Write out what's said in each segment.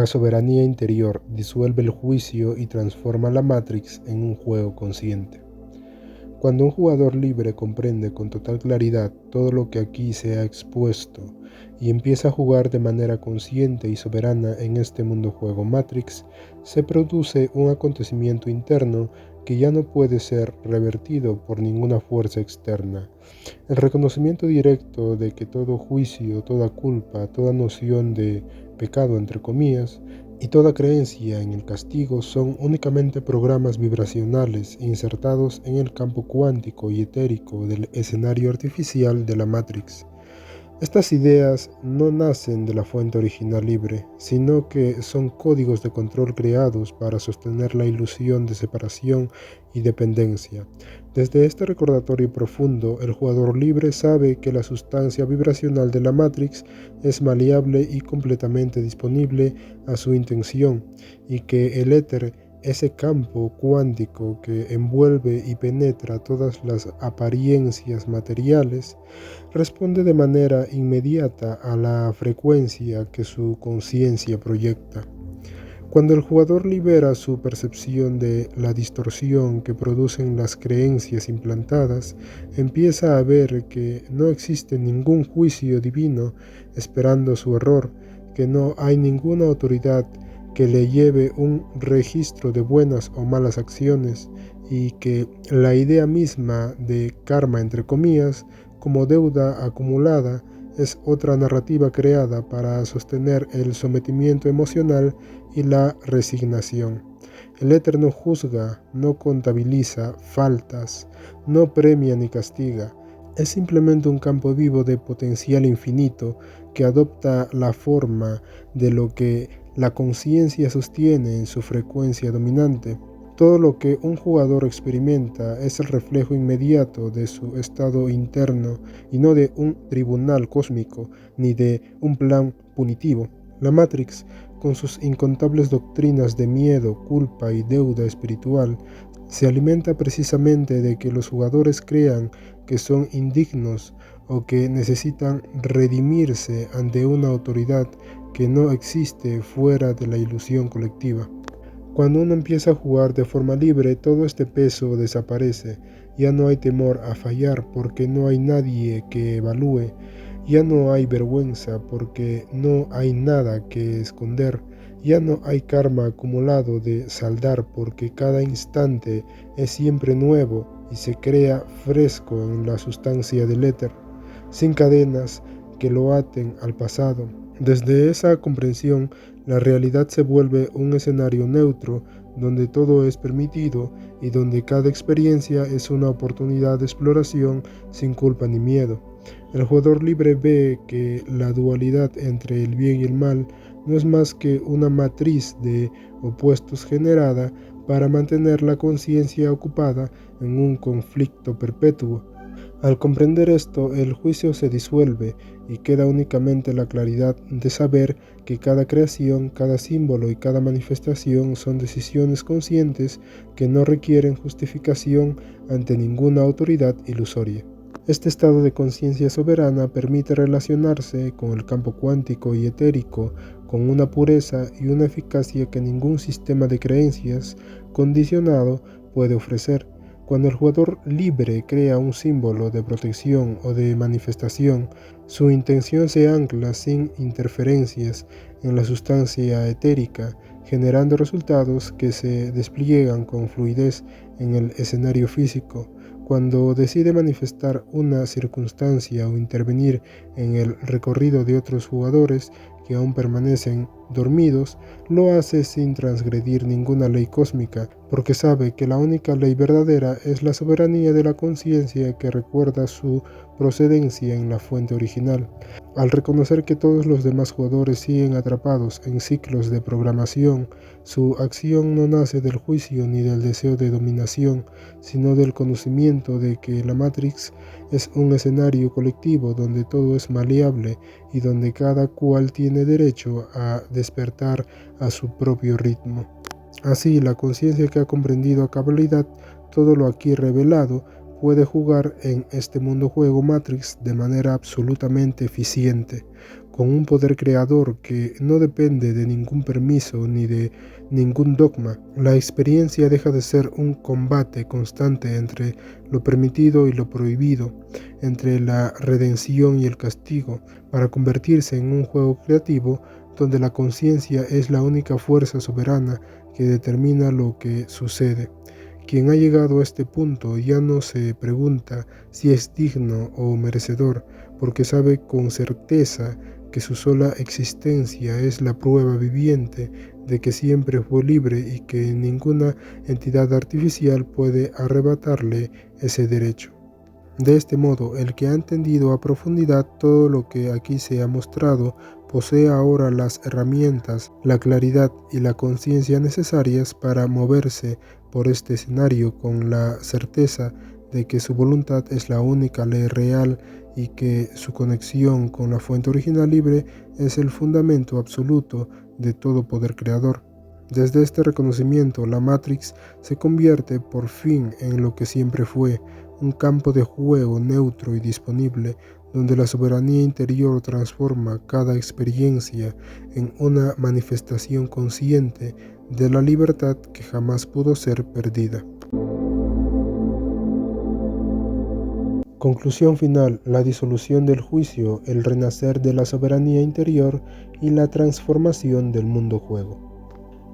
La soberanía interior disuelve el juicio y transforma la Matrix en un juego consciente. Cuando un jugador libre comprende con total claridad todo lo que aquí se ha expuesto y empieza a jugar de manera consciente y soberana en este mundo juego Matrix, se produce un acontecimiento interno que ya no puede ser revertido por ninguna fuerza externa. El reconocimiento directo de que todo juicio, toda culpa, toda noción de pecado entre comillas, y toda creencia en el castigo son únicamente programas vibracionales insertados en el campo cuántico y etérico del escenario artificial de la Matrix. Estas ideas no nacen de la fuente original libre, sino que son códigos de control creados para sostener la ilusión de separación y dependencia. Desde este recordatorio profundo, el jugador libre sabe que la sustancia vibracional de la Matrix es maleable y completamente disponible a su intención, y que el éter, ese campo cuántico que envuelve y penetra todas las apariencias materiales, responde de manera inmediata a la frecuencia que su conciencia proyecta. Cuando el jugador libera su percepción de la distorsión que producen las creencias implantadas, empieza a ver que no existe ningún juicio divino esperando su error, que no hay ninguna autoridad que le lleve un registro de buenas o malas acciones y que la idea misma de karma entre comillas como deuda acumulada es otra narrativa creada para sostener el sometimiento emocional y la resignación. El éter no juzga, no contabiliza faltas, no premia ni castiga. Es simplemente un campo vivo de potencial infinito que adopta la forma de lo que la conciencia sostiene en su frecuencia dominante. Todo lo que un jugador experimenta es el reflejo inmediato de su estado interno y no de un tribunal cósmico ni de un plan punitivo. La Matrix, con sus incontables doctrinas de miedo, culpa y deuda espiritual, se alimenta precisamente de que los jugadores crean que son indignos o que necesitan redimirse ante una autoridad que no existe fuera de la ilusión colectiva. Cuando uno empieza a jugar de forma libre, todo este peso desaparece. Ya no hay temor a fallar porque no hay nadie que evalúe. Ya no hay vergüenza porque no hay nada que esconder. Ya no hay karma acumulado de saldar porque cada instante es siempre nuevo y se crea fresco en la sustancia del éter, sin cadenas que lo aten al pasado. Desde esa comprensión, la realidad se vuelve un escenario neutro donde todo es permitido y donde cada experiencia es una oportunidad de exploración sin culpa ni miedo. El jugador libre ve que la dualidad entre el bien y el mal no es más que una matriz de opuestos generada para mantener la conciencia ocupada en un conflicto perpetuo. Al comprender esto, el juicio se disuelve y queda únicamente la claridad de saber que cada creación, cada símbolo y cada manifestación son decisiones conscientes que no requieren justificación ante ninguna autoridad ilusoria. Este estado de conciencia soberana permite relacionarse con el campo cuántico y etérico con una pureza y una eficacia que ningún sistema de creencias condicionado puede ofrecer. Cuando el jugador libre crea un símbolo de protección o de manifestación, su intención se ancla sin interferencias en la sustancia etérica, generando resultados que se despliegan con fluidez en el escenario físico. Cuando decide manifestar una circunstancia o intervenir en el recorrido de otros jugadores que aún permanecen dormidos, lo hace sin transgredir ninguna ley cósmica, porque sabe que la única ley verdadera es la soberanía de la conciencia que recuerda su procedencia en la fuente original. Al reconocer que todos los demás jugadores siguen atrapados en ciclos de programación, su acción no nace del juicio ni del deseo de dominación, sino del conocimiento de que la Matrix es un escenario colectivo donde todo es maleable y donde cada cual tiene derecho a despertar a su propio ritmo. Así, la conciencia que ha comprendido a cabalidad todo lo aquí revelado puede jugar en este mundo juego Matrix de manera absolutamente eficiente, con un poder creador que no depende de ningún permiso ni de ningún dogma. La experiencia deja de ser un combate constante entre lo permitido y lo prohibido, entre la redención y el castigo, para convertirse en un juego creativo donde la conciencia es la única fuerza soberana que determina lo que sucede. Quien ha llegado a este punto ya no se pregunta si es digno o merecedor, porque sabe con certeza que su sola existencia es la prueba viviente de que siempre fue libre y que ninguna entidad artificial puede arrebatarle ese derecho. De este modo, el que ha entendido a profundidad todo lo que aquí se ha mostrado, posee ahora las herramientas, la claridad y la conciencia necesarias para moverse por este escenario con la certeza de que su voluntad es la única ley real y que su conexión con la fuente original libre es el fundamento absoluto de todo poder creador. Desde este reconocimiento, la Matrix se convierte por fin en lo que siempre fue, un campo de juego neutro y disponible, donde la soberanía interior transforma cada experiencia en una manifestación consciente de la libertad que jamás pudo ser perdida. Conclusión final: la disolución del juicio, el renacer de la soberanía interior y la transformación del mundo juego.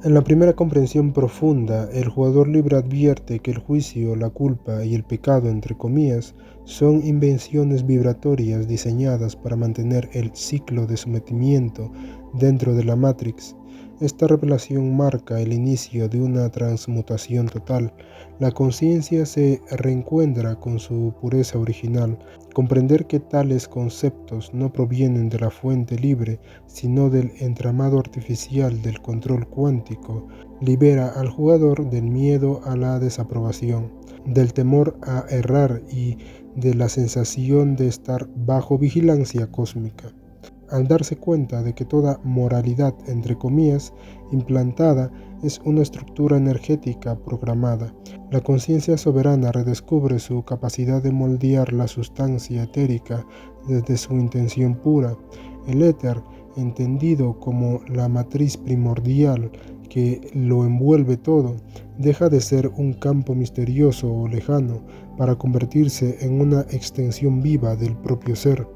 En la primera comprensión profunda, el jugador libre advierte que el juicio, la culpa y el pecado, entre comillas, son invenciones vibratorias diseñadas para mantener el ciclo de sometimiento dentro de la Matrix. Esta revelación marca el inicio de una transmutación total. La conciencia se reencuentra con su pureza original. Comprender que tales conceptos no provienen de la fuente libre, sino del entramado artificial del control cuántico, libera al jugador del miedo a la desaprobación, del temor a errar y de la sensación de estar bajo vigilancia cósmica. Al darse cuenta de que toda moralidad, entre comillas, implantada, es una estructura energética programada, la conciencia soberana redescubre su capacidad de moldear la sustancia etérica desde su intención pura. El éter, entendido como la matriz primordial que lo envuelve todo, deja de ser un campo misterioso o lejano para convertirse en una extensión viva del propio ser.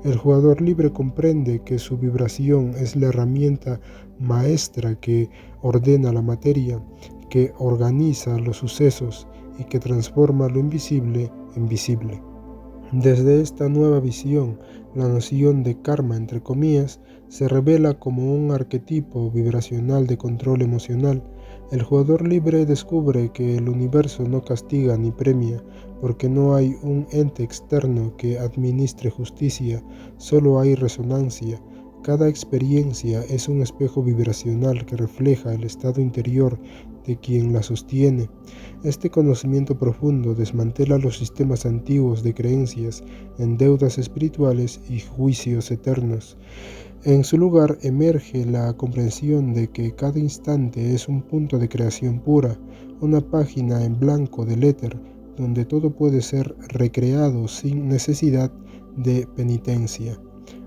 El jugador libre comprende que su vibración es la herramienta maestra que ordena la materia, que organiza los sucesos y que transforma lo invisible en visible. Desde esta nueva visión, la noción de karma, entre comillas, se revela como un arquetipo vibracional de control emocional. El jugador libre descubre que el universo no castiga ni premia, porque no hay un ente externo que administre justicia, solo hay resonancia. Cada experiencia es un espejo vibracional que refleja el estado interior de quien la sostiene. Este conocimiento profundo desmantela los sistemas antiguos de creencias en deudas espirituales y juicios eternos. En su lugar emerge la comprensión de que cada instante es un punto de creación pura, una página en blanco del éter, donde todo puede ser recreado sin necesidad de penitencia.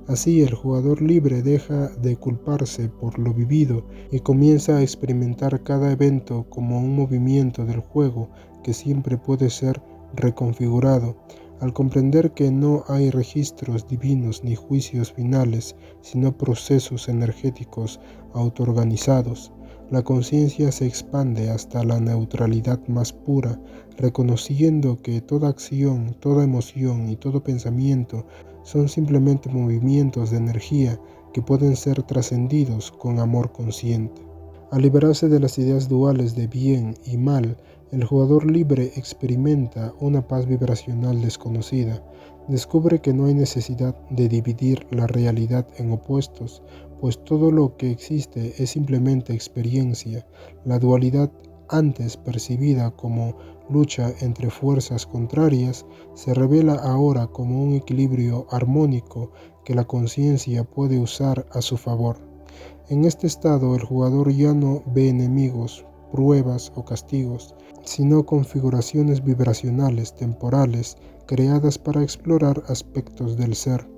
Así, el jugador libre deja de culparse por lo vivido y comienza a experimentar cada evento como un movimiento del juego que siempre puede ser reconfigurado. Al comprender que no hay registros divinos ni juicios finales, sino procesos energéticos autoorganizados, la conciencia se expande hasta la neutralidad más pura, reconociendo que toda acción, toda emoción y todo pensamiento son simplemente movimientos de energía que pueden ser trascendidos con amor consciente. Al liberarse de las ideas duales de bien y mal, el jugador libre experimenta una paz vibracional desconocida. Descubre que no hay necesidad de dividir la realidad en opuestos, pues todo lo que existe es simplemente experiencia. La dualidad, antes percibida como lucha entre fuerzas contrarias, se revela ahora como un equilibrio armónico que la conciencia puede usar a su favor. En este estado, el jugador ya no ve enemigos, pruebas o castigos, sino configuraciones vibracionales temporales creadas para explorar aspectos del ser.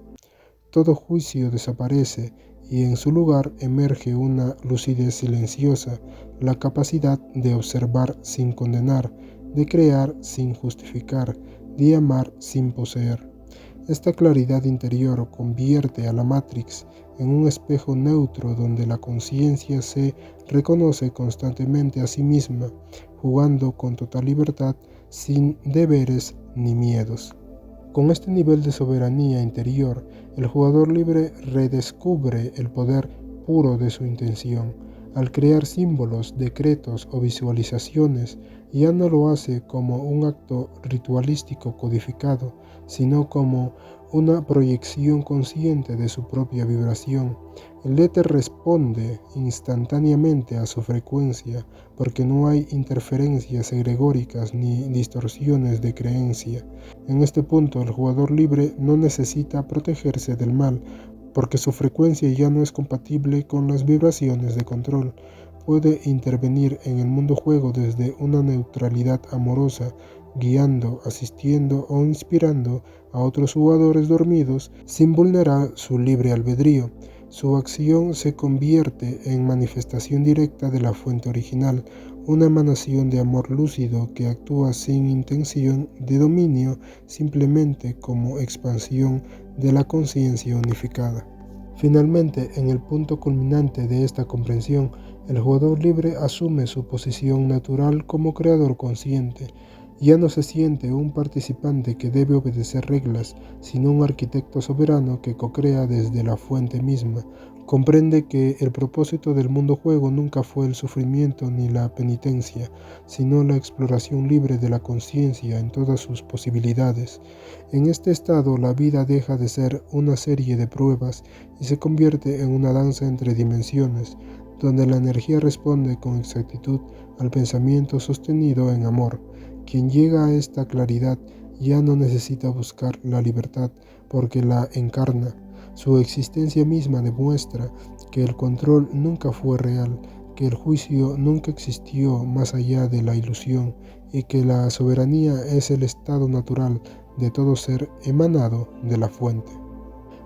Todo juicio desaparece y en su lugar emerge una lucidez silenciosa, la capacidad de observar sin condenar, de crear sin justificar, de amar sin poseer. Esta claridad interior convierte a la Matrix en un espejo neutro donde la conciencia se reconoce constantemente a sí misma, jugando con total libertad, sin deberes ni miedos. Con este nivel de soberanía interior, el jugador libre redescubre el poder puro de su intención. Al crear símbolos, decretos o visualizaciones, ya no lo hace como un acto ritualístico codificado, sino como una proyección consciente de su propia vibración. El éter responde instantáneamente a su frecuencia, porque no hay interferencias egregóricas ni distorsiones de creencia. En este punto, el jugador libre no necesita protegerse del mal, porque su frecuencia ya no es compatible con las vibraciones de control. Puede intervenir en el mundo juego desde una neutralidad amorosa, guiando, asistiendo o inspirando a otros jugadores dormidos sin vulnerar su libre albedrío. Su acción se convierte en manifestación directa de la fuente original, una emanación de amor lúcido que actúa sin intención de dominio, simplemente como expansión de la conciencia unificada. Finalmente, en el punto culminante de esta comprensión, el jugador libre asume su posición natural como creador consciente. Ya no se siente un participante que debe obedecer reglas, sino un arquitecto soberano que co-crea desde la fuente misma. Comprende que el propósito del mundo juego nunca fue el sufrimiento ni la penitencia, sino la exploración libre de la conciencia en todas sus posibilidades. En este estado, la vida deja de ser una serie de pruebas y se convierte en una danza entre dimensiones, donde la energía responde con exactitud al pensamiento sostenido en amor. Quien llega a esta claridad ya no necesita buscar la libertad porque la encarna. Su existencia misma demuestra que el control nunca fue real, que el juicio nunca existió más allá de la ilusión y que la soberanía es el estado natural de todo ser emanado de la fuente.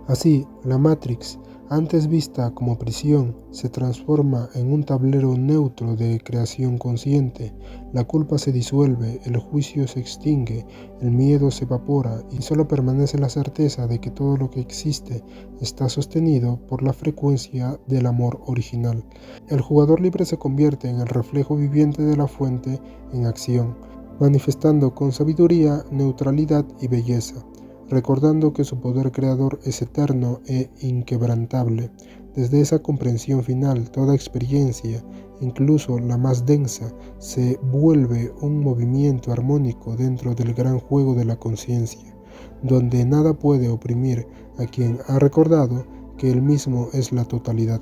Así, la Matrix, antes vista como prisión, se transforma en un tablero neutro de creación consciente. La culpa se disuelve, el juicio se extingue, el miedo se evapora y solo permanece la certeza de que todo lo que existe está sostenido por la frecuencia del amor original. El jugador libre se convierte en el reflejo viviente de la fuente en acción, manifestando con sabiduría, neutralidad y belleza, recordando que su poder creador es eterno e inquebrantable. Desde esa comprensión final, toda experiencia, incluso la más densa, se vuelve un movimiento armónico dentro del gran juego de la conciencia, donde nada puede oprimir a quien ha recordado que él mismo es la totalidad.